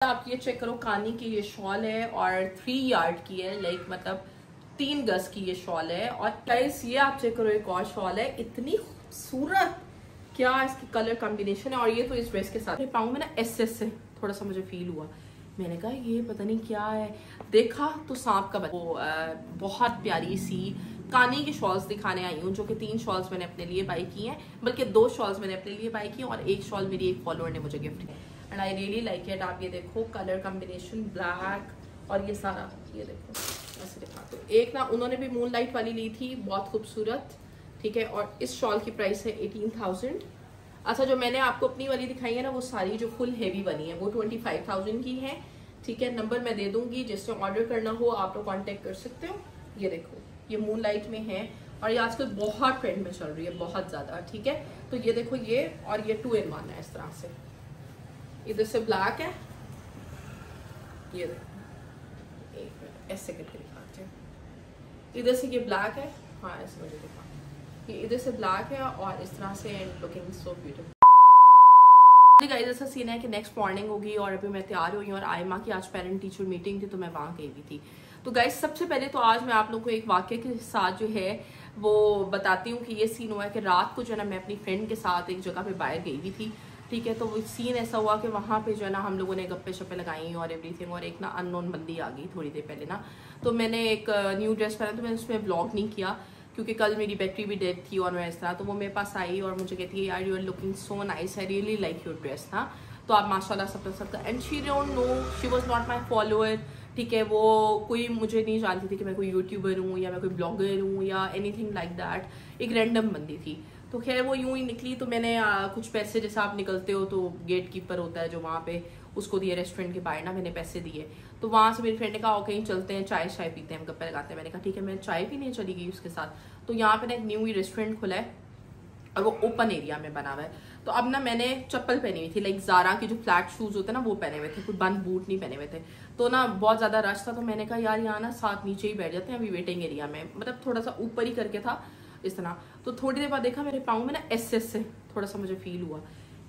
आप ये चेक करो, कानी की ये शॉल है और 3 यार्ड की है, लाइक मतलब 3 गज की ये शॉल है। और गाइस ये आप चेक करो, एक और शॉल है, इतनी खूबसूरत, क्या इसकी कलर कॉम्बिनेशन है। और ये तो इस ड्रेस के साथ पाऊँ मैं ना, एस से थोड़ा सा मुझे फील हुआ, मैंने कहा ये पता नहीं क्या है। देखा तो सांप का वो बहुत प्यारी सी कानी की शॉल्स दिखाने आई हूँ, जो कि 3 शॉल्स मैंने अपने लिए बाई की हैं, बल्कि 2 शॉल्स मैंने अपने लिए बाई की और एक शॉल मेरी एक फॉलोअर ने मुझे गिफ्ट की and I really like it. आप ये देखो कलर कॉम्बिनेशन ब्लैक और ये सारा, ये देखो ऐसे दिखा। तो एक ना उन्होंने भी मून लाइट वाली ली थी, बहुत खूबसूरत, ठीक है। और इस शॉल की प्राइस है 18,000। अच्छा, जो मैंने आपको अपनी वाली दिखाई है ना, वो सारी जो फुल हेवी बनी है वो 25,000 की है, ठीक है। नंबर मैं दे दूंगी, जिससे ऑर्डर करना हो आप लोग कॉन्टेक्ट कर सकते हो। ये देखो ये मून लाइट में है और ये आजकल बहुत ट्रेंड में चल रही है, बहुत ज्यादा, ठीक है। तो ये देखो ये, और ये 2 in 1 है इस तरह से, इधर से ब्लैक है, ये देखो एक मिनट ऐसे करके दिखाते हैं, इधर से ये ब्लैक है, हाँ ऐसे मुझे दिखा, ये इधर से ब्लैक है और इस तरह से, and looking so beautiful. Guys ऐसा सीन है कि नेक्स्ट मॉर्निंग होगी और अभी मैं तैयार हुई हूँ और आयमा की आज पेरेंट टीचर मीटिंग थी, तो मैं वहाँ गई हुई थी। तो गाइस सबसे पहले तो आज मैं आप लोगों को एक वाक्य के साथ जो है वो बताती हूँ कि ये सीन हुआ है कि रात को जो है ना मैं अपनी फ्रेंड के साथ एक जगह पे बाहर गई हुई थी, ठीक है। तो वो सीन ऐसा हुआ कि वहाँ पे जो है ना हम लोगों ने गप्पे शप्पे लगाई और एवरीथिंग, और एक ना अननोन बंदी आ गई थोड़ी देर पहले ना। तो मैंने एक न्यू ड्रेस पहना, तो मैंने उसमें ब्लॉग नहीं किया क्योंकि कल मेरी बैटरी भी डेड थी और मैं इस तरह। तो वो मेरे पास आई और मुझे कहती है यार you are looking so nice, I really like your dress ना, तो आप माशाल्लाह सब and she don't know, she was not my follower, ठीक है। वो कोई मुझे नहीं जानती थी कि मैं कोई यूट्यूबर हूँ या मैं कोई ब्लॉगर हूँ या एनीथिंग लाइक दैट, एक रैंडम बंदी थी। तो खैर वो यूं ही निकली, तो मैंने कुछ पैसे, जैसे आप निकलते हो तो गेट कीपर होता है जो वहाँ पे, उसको दिए रेस्टोरेंट के बाहर ना, मैंने पैसे दिए। तो वहाँ से मेरी फ्रेंड ने कहा ओके चलते हैं, चाय शाय पीते हैं, हम गप्पे लगाते हैं। मैंने कहा ठीक है, मैं चाय पीने चली गई उसके साथ। तो यहाँ पे ना एक न्यू ही रेस्टोरेंट खुला है और वो ओपन एरिया में बना हुआ है। तो अब ना मैंने चप्पल पहनी हुई थी, लाइक ज़ारा की जो फ्लैट शूज होते हैं ना वो पहने हुए थे, कोई बंद बूट नहीं पहने हुए थे। तो ना बहुत ज़्यादा रश था, तो मैंने कहा यार यहाँ ना साथ नीचे ही बैठ जाते हैं अभी वेटिंग एरिया में, मतलब थोड़ा सा ऊपर ही करके था इस तरह। तो थोड़ी देर बाद देखा मेरे पाँव में ना एस से थोड़ा सा मुझे फील हुआ,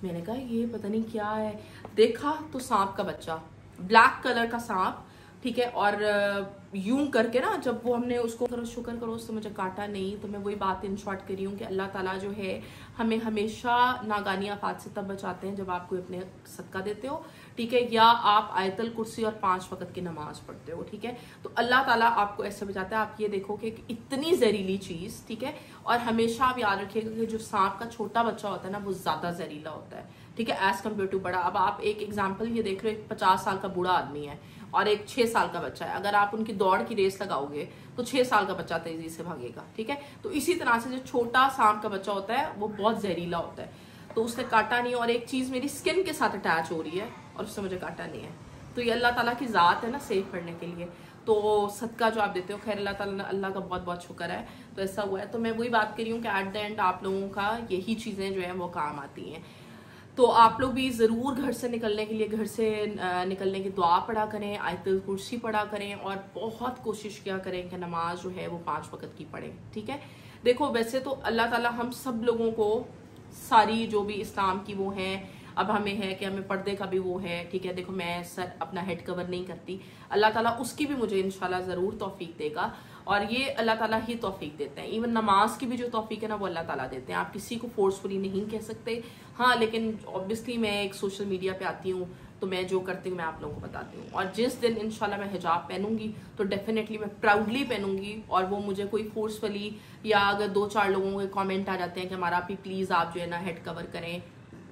मैंने कहा ये पता नहीं क्या है। देखा तो सांप का बच्चा, ब्लैक कलर का सांप, ठीक है। और यूं करके ना जब वो हमने उसको करो शुक्र करो उससे मुझे काटा नहीं। तो मैं वही बात इन शॉर्ट कर रही हूँ कि अल्लाह ताला जो है हमें हमेशा नागानी आफात से तब बचाते हैं जब आप कोई अपने सदका देते हो, ठीक है, या आप आयतल कुर्सी और 5 वक्त की नमाज पढ़ते हो, ठीक है। तो अल्लाह ताला आपको ऐसे बचाता है। आप ये देखो कि इतनी जहरीली चीज, ठीक है। और हमेशा आप याद रखिएगा कि जो सांप का छोटा बच्चा होता है ना वो ज्यादा जहरीला होता है, ठीक है, एज कम्पेयर टू बड़ा। अब आप एक एग्जाम्पल ये देख रहे हो, 50 साल का बूढ़ा आदमी है और एक 6 साल का बच्चा है, अगर आप उनकी दौड़ की रेस लगाओगे तो 6 साल का बच्चा तेजी से भागेगा, ठीक है। तो इसी तरह से जो छोटा सांप का बच्चा होता है वो बहुत जहरीला होता है। तो उसने काटा नहीं, और एक चीज मेरी स्किन के साथ अटैच हो रही है और उससे मुझे काटा नहीं है। तो ये अल्लाह ताला की जात है ना सेव करने के लिए। तो सदका जो आप देते हो, खैर अल्लाह ताला, अल्लाह का बहुत बहुत शुक्र है, तो ऐसा हुआ है। तो मैं वही बात कर रही हूँ कि एट द एंड आप लोगों का यही चीजें जो है वो काम आती हैं। तो आप लोग भी ज़रूर घर से निकलने के लिए, घर से निकलने की दुआ पढ़ा करें, आयतल कुर्सी पढ़ा करें और बहुत कोशिश किया करें कि नमाज जो है वो 5 वक्त की पढ़ें, ठीक है। देखो वैसे तो अल्लाह ताला हम सब लोगों को सारी जो भी इस्लाम की वो है, अब हमें है कि हमें पर्दे का भी वो है, ठीक है। देखो मैं सर अपना हेड कवर नहीं करती, अल्लाह ताला उसकी भी मुझे इंशाल्लाह ज़रूर तौफीक देगा, और ये अल्लाह ताला ही तौफीक देते हैं। इवन नमाज की भी जो तौफीक है ना वो अल्लाह ताला देते हैं, आप किसी को फोर्सफुली नहीं कह सकते। हाँ लेकिन ऑब्वियसली मैं एक सोशल मीडिया पे आती हूँ तो मैं जो करती हूँ मैं आप लोगों को बताती हूँ, और जिस दिन इंशाल्लाह मैं हिजाब पहनूंगी तो डेफिनेटली मैं प्राउडली पहनूंगी, और वो मुझे कोई फोर्सफुली, या अगर 2-4 लोगों के कमेंट आ जाते हैं कि हमारा भी प्लीज आप जो है ना हेड कवर करें,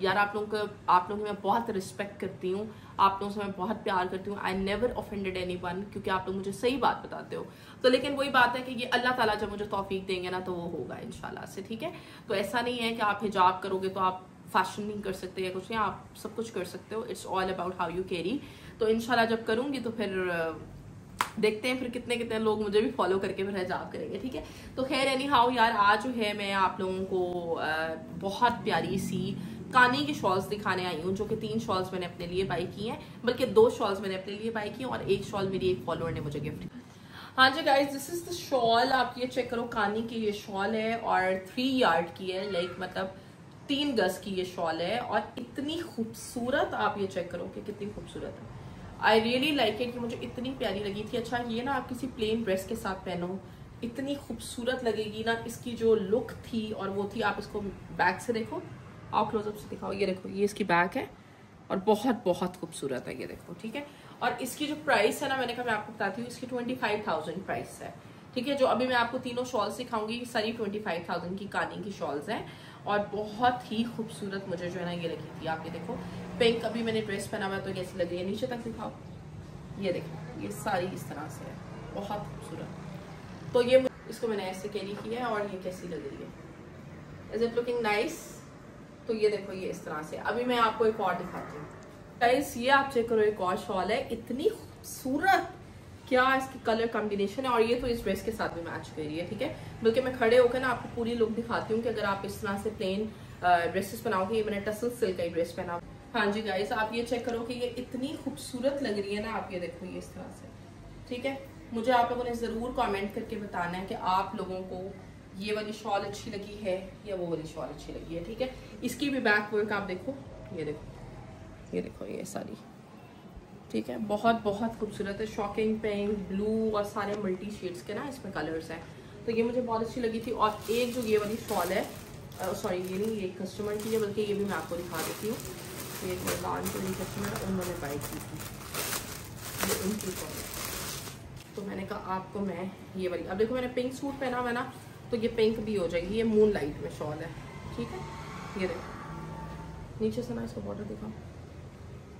यार आप लोगों की मैं बहुत रिस्पेक्ट करती हूँ, आप लोगों से मैं बहुत प्यार करती हूँ, आई नेवर ऑफेंडेड एनीवन, क्योंकि आप लोग मुझे सही बात बताते हो। तो लेकिन वही बात है कि ये अल्लाह ताला जब मुझे तौफीक देंगे ना तो वो होगा इंशाल्लाह से, ठीक है। तो ऐसा नहीं है कि आप हिजाब करोगे तो आप फैशन नहीं कर सकते या कुछ नहीं, आप सब कुछ कर सकते हो, it's all about how you carry. तो इंशाल्लाह जब करूंगी तो फिर देखते हैं फिर कितने कितने लोग मुझे भी फॉलो करके फिर हिजाब करेंगे, ठीक है। तो खैर एनी हाउ यार, आज जो है मैं आप लोगों को बहुत प्यारी सी कानी की शॉल्स दिखाने आई हूँ, जो कि 3 शॉल्स मैंने अपने लिए बाई की हैं, बल्कि 2 शॉल्स मैंने अपने लिए बाई की हैं और एक शॉल मेरी एक फॉलोअर ने मुझे गिफ्ट की। हाँ जी guys, this is the shawl, आप ये चेक करो, कानी की ये शॉल है और 3 यार्ड की है, लाइक मतलब 3 गज की ये शॉल है और इतनी खूबसूरत, आप ये चेक करो कि कितनी खूबसूरत है। आई रियली लाइक इट कि मुझे इतनी प्यारी लगी थी। अच्छा ये ना आप किसी प्लेन ड्रेस के साथ पहनो, इतनी खूबसूरत लगेगी ना। इसकी जो लुक थी और वो थी, आप इसको बैक से देखो, आप क्लोजअप से दिखाओ, ये देखो ये इसकी बैक है और बहुत बहुत खूबसूरत है, ये देखो, ठीक है। और इसकी जो प्राइस है ना, मैंने कहा मैं आपको बताती हूँ, इसकी 25,000 प्राइस है, ठीक है। जो अभी मैं आपको तीनों शॉल्स दिखाऊंगी सारी 25,000 की कानी की शॉल्स हैं और बहुत ही खूबसूरत मुझे जो है ना ये लगी थी। आप ये देखो पिंक, अभी मैंने ड्रेस पहना हुआ तो कैसी लग रही है, नीचे तक दिखाओ, ये देखो ये सारी इस तरह से है, बहुत खूबसूरत। तो ये इसको मैंने ऐसे कैरी किया है और ये कैसी लग रही है, इज इट लुकिंग नाइस। तो ये देखो ये इस तरह से। अभी मैं आपको एक और दिखाती हूँ गाइस, ये आप चेक करो, एक और शॉल है, इतनी खूबसूरत, क्या इसकी कलर कॉम्बिनेशन है। और ये तो इस ड्रेस के साथ भी मैच कर रही है, ठीक है। बल्कि मैं खड़े होकर ना आपको पूरी लुक दिखाती हूँ कि अगर आप इस तरह से प्लेन ड्रेसेस बनाओगे। ये मैंने टसल सिल्क का ड्रेस पहना। हाँ जी गाइस, आप ये चेक करो कि ये इतनी खूबसूरत लग रही है ना, आप ये देखो ये इस तरह से, ठीक है। मुझे आप लोगों ने जरूर कमेंट करके बताना है कि आप लोगों को ये वाली शॉल अच्छी लगी है या वो वाली शॉल अच्छी लगी है, ठीक है। इसकी भी बैक वर्क आप देखो, ये देखो, ये देखो ये सारी, ठीक है, बहुत बहुत खूबसूरत है। शॉकिंग पिंक, ब्लू और सारे मल्टी शेड्स के ना इसमें कलर्स हैं। तो ये मुझे बहुत अच्छी लगी थी। और एक जो ये वाली शॉल है, सॉरी ये नहीं, ये कस्टमर की है, बल्कि ये भी मैं आपको दिखा देती हूँ। ये लान जो कस्टमर उन्होंने बाई की थी, ये उनकी शॉल है। तो मैंने कहा आपको मैं ये वाली, अब देखो मैंने पिंक सूट पहना हुआ ना, तो ये पिंक भी हो जाएगी। ये मून लाइट में शॉल है, ठीक है। ये देखो नीचे से ना इसका बॉर्डर दिखाओ,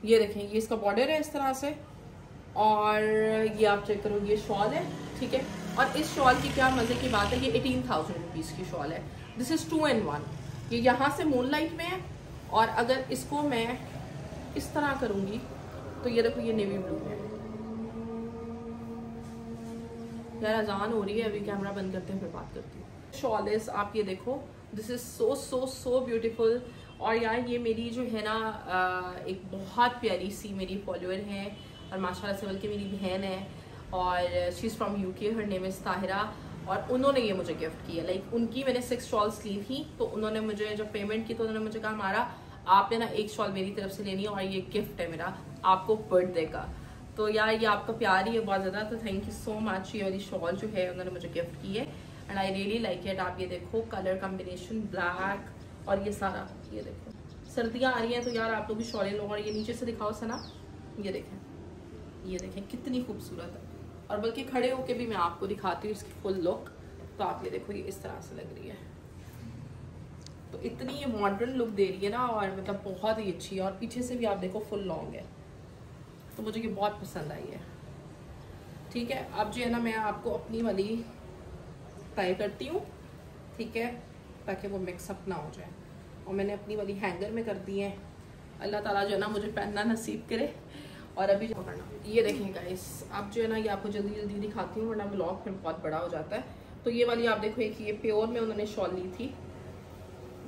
ये देखें ये इसका बॉर्डर है इस तरह से। और ये आप चेक करो ये शॉल है, ठीक है। और इस शॉल की क्या मजे की बात है, ये 18,000 रुपीज़ की शॉल है। This is 2 in 1। ये यहाँ से मून लाइट में है और अगर इसको मैं इस तरह करूँगी तो ये देखो ये नेवी ब्लू है। यार अजान हो रही है, अभी कैमरा बंद करते हैं फिर बात करती हूँ। शॉल इज आप ये देखो, this is so so so beautiful. और यार ये मेरी जो है ना एक बहुत प्यारी सी मेरी फॉलोअर है और माशाल्लाह से बल्कि मेरी बहन है और she is from UK, her name is Tahira. और उन्होंने ये मुझे गिफ्ट किया, लाइक उनकी मैंने 6 शॉल्स ली थी, तो उन्होंने मुझे जब पेमेंट की तो उन्होंने मुझे कहा हमारा आपने ना एक शॉल मेरी तरफ से लेनी है और ये गिफ्ट है मेरा आपको बर्थडे का। तो यार ये आपका प्यार ही है बहुत ज़्यादा, तो थैंक यू सो मच। ये वाली शॉल जो है उन्होंने मुझे गिफ्ट की है and I really like it. आप ये देखो कलर कॉम्बिनेशन ब्लैक और ये सारा, ये देखो सर्दियाँ आ रही हैं तो यार आप लोग भी शॉल लो। और ये नीचे से दिखाओ सना, ये देखें कितनी खूबसूरत है। और बल्कि खड़े होके भी मैं आपको दिखाती हूँ इसकी फुल लुक। तो आप ये देखो ये इस तरह से लग रही है, तो इतनी ये मॉडर्न लुक दे रही है ना, और मतलब बहुत ही अच्छी है। और पीछे से भी आप देखो फुल लॉन्ग है, तो मुझे ये बहुत पसंद आई है, ठीक है। अब जो है ना मैं आपको अपनी वाली ट्राई करती हूँ, ठीक है, ताकि वो मिक्सअप ना हो जाए। और मैंने अपनी वाली हैंगर में कर दी है। अल्लाह ताला जो है ना मुझे पहनना नसीब करे। और अभी जो करना, ये देखें गाइस, अब जो है ना ये आपको जल्दी जल्दी दिखाती हूँ वरना ब्लॉग फिर बहुत बड़ा हो जाता है। तो ये वाली आप देखो, एक ये प्योर में उन्होंने शॉल ली थी,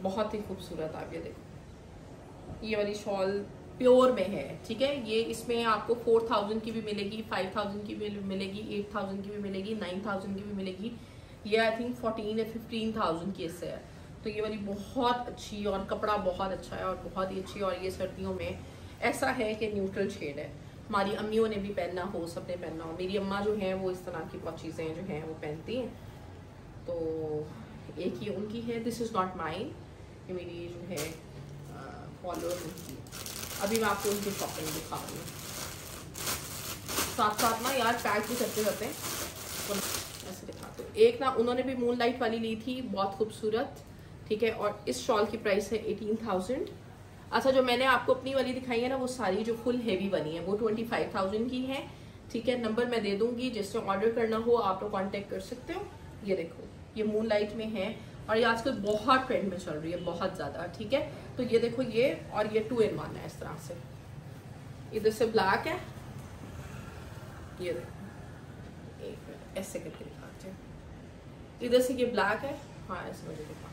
बहुत ही खूबसूरत। आप ये देखो ये वाली शॉल प्योर में है, ठीक है। ये इसमें आपको 4,000 की भी मिलेगी, 5,000 की भी मिलेगी, 8,000 की भी मिलेगी, 9,000 की भी मिलेगी। ये आई थिंक 14 या 15,000 की इससे है। तो ये वाली बहुत अच्छी और कपड़ा बहुत अच्छा है और बहुत ही अच्छी। और ये सर्दियों में ऐसा है कि न्यूट्रल शेड है, हमारी अम्मियों ने भी पहनना हो, सबने पहनना हो। मेरी अम्मा जो है वो इस तरह की बहुत चीज़ें जो हैं वो पहनती हैं। तो एक ये उनकी है, दिस इज़ नॉट माइन, ये मेरी जो है फॉलोअर उनकी। अभी मैं आपको उनकी शॉपिंग दिखा रही हूँ, साथ साथ ना यार पैक भी करते रहते हैं, तो ऐसे दिखाते हूँ। एक ना उन्होंने भी मून लाइट वाली ली थी, बहुत खूबसूरत, ठीक है। और इस शॉल की प्राइस है 18,000। अच्छा जो मैंने आपको अपनी वाली दिखाई है ना, वो सारी जो फुल हेवी बनी है वो 25,000 की है, ठीक है। नंबर मैं दे दूंगी, जिससे ऑर्डर करना हो आप लोग कॉन्टेक्ट कर सकते हो। ये देखो ये मून लाइट में है और ये आजकल बहुत ट्रेंड में चल रही है, बहुत ज़्यादा, ठीक है। तो ये देखो ये, और ये 2 in 1 है इस तरह से। इधर से ब्लैक है, ये देखो एक मिनट ऐसे करके दिखाते हैं। इधर से ये ब्लैक है, हाँ ऐसे मुझे दिखा,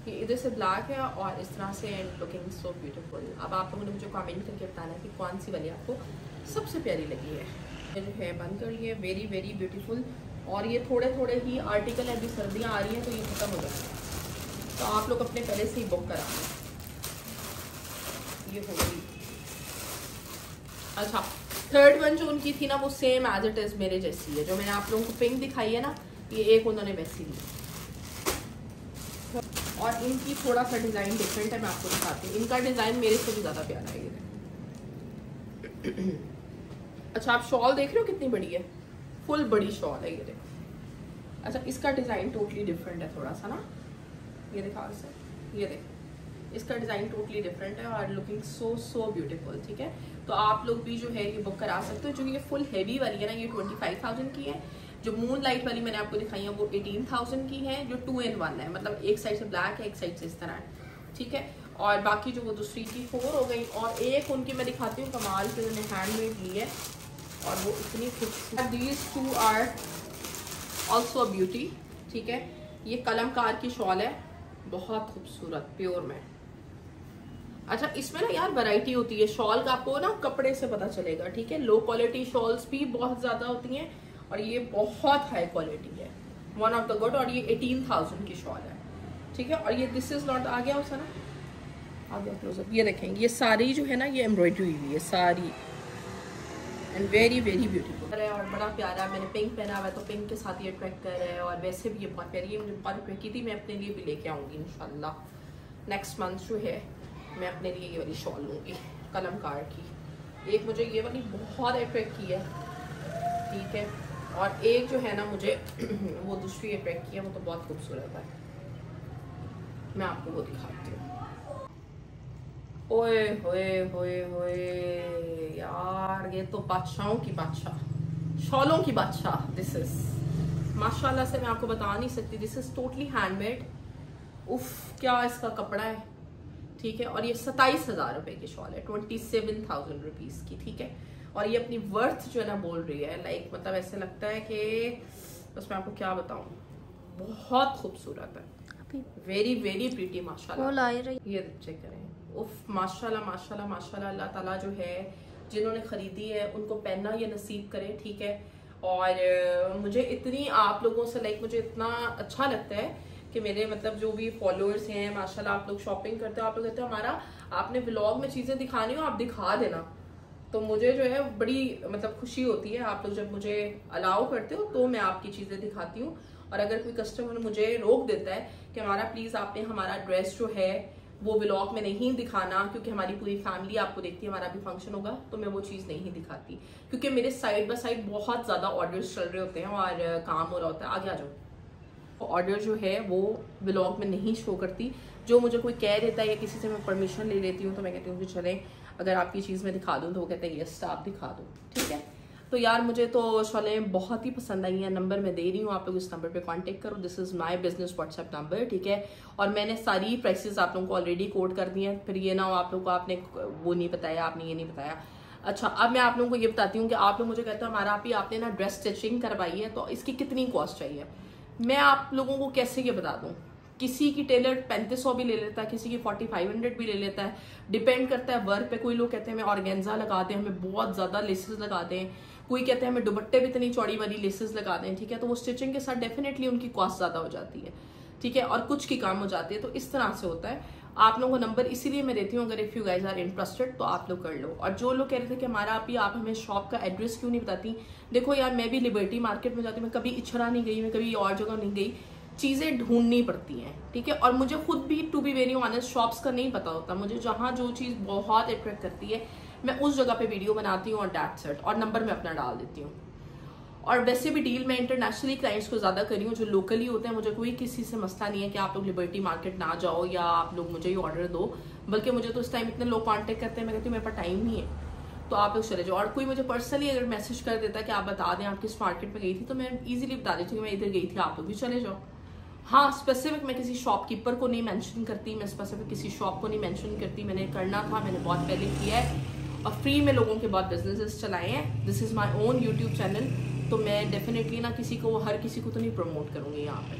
ये इधर से ब्लैक है और इस तरह से, एंड लुकिंग सो ब्यूटीफुल। अब आप लोगों ने मुझे कमेंट करके बताना कि कौन सी वाली आपको सबसे प्यारी लगी है। ये जो है बंद करिए, वेरी वेरी ब्यूटीफुल। और ये थोड़े थोड़े ही आर्टिकल है, अभी सर्दियाँ आ रही हैं तो ये खत्म हो जाएंगे, तो आप लोग अपने पहले से ही बुक करा लें। ये हो गई। अच्छा थर्ड वन जो उनकी थी ना वो सेम एज इट इज मेरे जैसी है, जो मैंने आप लोगों को पिंक दिखाई है ना, ये एक उन्होंने वैसी ली। और इनकी थोड़ा सा डिजाइन डिफरेंट है, मैं आपको दिखाती हूँ। इनका डिजाइन मेरे से भी ज्यादा प्यारा है ये। अच्छा आप शॉल देख रहे हो कितनी बड़ी है, फुल बड़ी शॉल है ये देखो। अच्छा इसका डिजाइन टोटली डिफरेंट है थोड़ा सा ना, ये दिखा से, ये देखो इसका डिजाइन टोटली डिफरेंट है और लुकिंग सो ब्यूटीफुल। ठीक है, तो आप लोग भी जो है ये बुक करा सकते हो। जो ये फुल हैवी वाली है ना, ये 25,000 की है। जो मून लाइट वाली मैंने आपको दिखाई है वो 18,000 की है, जो 2 in 1 है, मतलब एक साइड से ब्लैक है, एक साइड से इस तरह है। ठीक है, और बाकी जो वो दूसरी की 4 हो गई। और एक उनकी मैं दिखाती हूँ कमाल की, उन्होंने हैंडमेड ली है और वो इतनी खूबसूरत। These 2 are also beauty. ठीक है, ये कलमकार की शॉल है, बहुत खूबसूरत प्योर में। अच्छा इसमें ना यार वैरायटी होती है शॉल का, आपको ना कपड़े से पता चलेगा। ठीक है, लो क्वालिटी शॉल्स भी बहुत ज्यादा होती हैं और ये बहुत हाई क्वालिटी है, वन ऑफ द गुड। और ये 18,000 की शॉल है। ठीक है, और ये दिस इज नॉट आ गया उसका ना, आ गया क्लोजअप। ये देखें ये सारी जो है ना ये एम्ब्रॉयडरी हुई है सारी, एंड वेरी ब्यूटीफुल है और बड़ा प्यारा। मैंने पिंक पहना हुआ है तो पिंक के साथ ये अट्रैक्ट कर रहा है और वैसे भी ये बहुत प्यारी है। मुझे बहुत अट्रैक्ट की थी, मैं अपने लिए भी लेके आऊंगी इंशाल्लाह। नेक्स्ट मंथ जो है मैं अपने लिए ये वाली शॉल लूँगी कलमकार की। एक मुझे ये वाली बहुत अट्रैक्ट की है। ठीक है, और एक जो है ना मुझे वो दूसरी अट्रैक्ट की है, वो तो बहुत खूबसूरत है, मैं आपको वो दिखाती हूँ। ओए होए होए होए यार, ये तो बादशाहों की बादशाह, शॉलों की बादशाह। दिस इज माशाल्लाह से मैं आपको बता नहीं सकती, दिस इज टोटली हैंडमेड। उफ क्या इसका कपड़ा है। ठीक है, और ये 27,000 रुपए की शॉल है, 27,000 रुपीज की। ठीक है, और ये अपनी वर्थ जो है ना बोल रही है, लाइक मतलब ऐसे लगता है कि बस मैं आपको क्या बताऊं, बहुत खूबसूरत है, वेरी प्रीटी माशाल्लाह। ये चेक करें, उफ माशाल्लाह माशाल्लाह माशाल्लाह। अल्लाह ताला जो है जिन्होंने खरीदी है उनको पहनना ये नसीब करे। ठीक है, और मुझे इतनी आप लोगों से लाइक मुझे इतना अच्छा लगता है कि मेरे मतलब जो भी फॉलोअर्स हैं माशाल्लाह, आप लोग शॉपिंग करते हो, आप लोग कहते हो हमारा आपने व्लॉग में चीजें दिखानी हो आप दिखा देना, तो मुझे जो है बड़ी मतलब खुशी होती है। आप लोग जब मुझे अलाउ करते हो तो मैं आपकी चीजें दिखाती हूँ। और अगर कोई कस्टमर मुझे रोक देता है कि हमारा प्लीज आपने हमारा ड्रेस जो है वो व्लॉग में नहीं दिखाना क्योंकि हमारी पूरी फैमिली आपको देखती है, हमारा भी फंक्शन होगा, तो मैं वो चीज़ नहीं दिखाती क्योंकि मेरे साइड बाय साइड बहुत ज़्यादा ऑर्डर्स चल रहे होते हैं और काम हो रहा होता है। आगे आ जाओ। ऑर्डर जो है वो व्लॉग में नहीं शो करती, जो मुझे कोई कह देता है या किसी से मैं परमिशन ले लेती हूँ तो मैं कहती हूँ कि चलें अगर आपकी चीज़ में दिखा दूँ, तो वो कहते हैं यस आप दिखा दो। ठीक है, तो यार मुझे तो शॉलें बहुत ही पसंद आई हैं। नंबर मैं दे रही हूँ, आप लोग इस नंबर पे कांटेक्ट करो। This is my business WhatsApp number. ठीक है, और मैंने सारी प्राइसेस आप लोगों को ऑलरेडी कोड कर दी हैं, फिर ये ना हो आप लोग को आपने वो नहीं बताया, आपने ये नहीं बताया। अच्छा, अब मैं आप लोगों को ये बताती हूँ कि आप लोग मुझे कहते हो हमारा आप ही आपने ना ड्रेस स्टिचिंग करवाई है तो इसकी कितनी कॉस्ट चाहिए। मैं आप लोगों को कैसे ये बता दूँ, किसी की टेलर 3500 भी ले लेता है, किसी की 4500 भी ले लेता है, डिपेंड करता है वर्क पे। कोई लोग कहते हैं हमें ऑर्गेन्जा लगा दें, हमें बहुत ज़्यादा लेसेस लगा दें, कोई कहते हैं हमें दुपट्टे भी इतनी चौड़ी वाली लेसेस लगा दें। ठीक है, तो वो स्टिचिंग के साथ डेफिनेटली उनकी कॉस्ट ज़्यादा हो जाती है। ठीक है, और कुछ की काम हो जाती है, तो इस तरह से होता है। आप लोगों को नंबर इसीलिए मैं देती हूँ, अगर if you guys are interested तो आप लोग कर लो। और जो लोग कह रहे थे कि हमारा आप हमें शॉप का एड्रेस क्यों नहीं बताती, देखो यार मैं भी लिबर्टी मार्केट में जाती हूँ, मैं कभी इछरा नहीं गई, मैं कभी और जगह नहीं गई, चीज़ें ढूंढनी पड़ती हैं। ठीक है, और मुझे खुद भी to be very honest shops का नहीं पता होता, मुझे जहाँ जो चीज़ बहुत अट्रैक्ट करती है मैं उस जगह पे वीडियो बनाती हूँ और दैट्स इट, और नंबर मैं अपना डाल देती हूँ। और वैसे भी डील मैं इंटरनेशनली क्लाइंट्स को ज़्यादा करी हूँ, जो लोकली होते हैं मुझे कोई किसी से मसला नहीं है कि आप लोग लिबर्टी मार्केट ना जाओ या आप लोग मुझे ही ऑर्डर दो, बल्कि मुझे तो इस टाइम इतने लोग कॉन्टेक्ट करते हैं, मैं कहती हूँ मेरे पास टाइम नहीं है तो आप लोग चले जाओ। और कोई मुझे पर्सनली अगर मैसेज कर देता है कि आप बता दें आप किस मार्केट में गई थी, तो मैं ईजिली बता देती हूँ मैं इधर गई थी, आप लोग भी चले जाओ। हाँ, स्पेसिफिक मैं किसी शॉपकीपर को नहीं मेंशन करती, मैं स्पेसिफिक किसी शॉप को नहीं मेंशन करती, मैंने करना था, मैंने बहुत पहले किया है और फ्री में लोगों के बहुत बिजनेसेस चलाए हैं। This is my own YouTube channel, तो मैं डेफिनेटली ना किसी को, हर किसी को तो नहीं प्रमोट करूँगी यहाँ पे,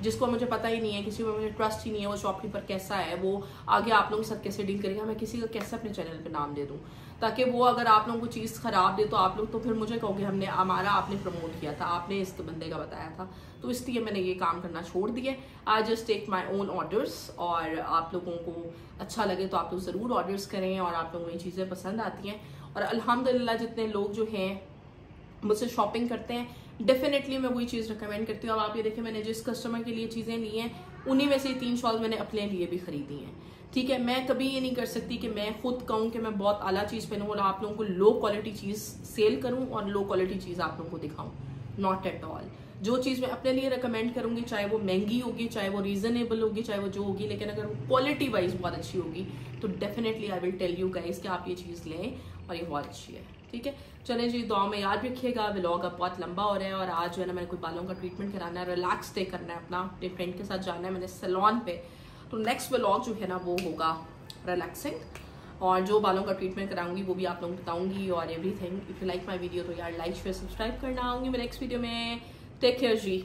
जिसको मुझे पता ही नहीं है, किसी को मुझे ट्रस्ट ही नहीं है, वो शॉपकीपर कैसा है, वो आगे आप लोगों के साथ कैसे डील करेगा, मैं किसी का कैसे अपने चैनल पे नाम दे दूँ, ताकि वो अगर आप लोगों को चीज़ खराब दे तो आप लोग तो फिर मुझे कहोगे हमने हमारा आपने प्रमोट किया था, आपने इस बंदे का बताया था। तो इसलिए मैंने ये काम करना छोड़ दिया। I just take my own orders, और आप लोगों को अच्छा लगे तो आप लोग ज़रूर ऑर्डर्स करें और आप लोगों को ये चीज़ें पसंद आती हैं। और अल्हम्दुलिल्लाह जितने लोग जो हैं मुझसे शॉपिंग करते हैं, डेफिनेटली मैं वही चीज़ रिकमेंड करती हूँ। अब आप ये देखिए, मैंने जिस कस्टमर के लिए चीज़ें ली हैं उन्हीं में से 3 शॉल मैंने अपने लिए भी खरीदी हैं। ठीक है, मैं कभी ये नहीं कर सकती कि मैं खुद कहूँ कि मैं बहुत आला चीज़ पहनूँ और आप लोगों को लो क्वालिटी चीज़ सेल करूँ और लो क्वालिटी चीज़ आप लोगों को दिखाऊँ। Not at all. जो चीज़ मैं अपने लिए रिकमेंड करूँगी, चाहे वो महंगी होगी, चाहे वो रीजनेबल होगी, चाहे वो जो होगी, लेकिन अगर वो क्वालिटी वाइज बहुत अच्छी होगी तो definitely I will tell you guys कि आप ये चीज़ लें और ये बहुत अच्छी है। ठीक है, चलें जी, दुआ में याद रखिएगा। व्लॉग अब बहुत लंबा हो रहा है और आज जो है ना मैंने कोई बालों का ट्रीटमेंट कराना है, रिलैक्स डे करना है, अपना अपने फ्रेंड के साथ जाना है मैंने सैलून पे। तो नेक्स्ट व्लॉग जो है ना वो होगा रिलैक्सिंग और जो बालों का ट्रीटमेंट कराऊंगी वो भी आप लोगों को बताऊंगी और everything. If you like my video तो यार लाइक शेयर सब्सक्राइब करना। आऊंगी मैं नेक्स्ट वीडियो में। टेक केयर जी।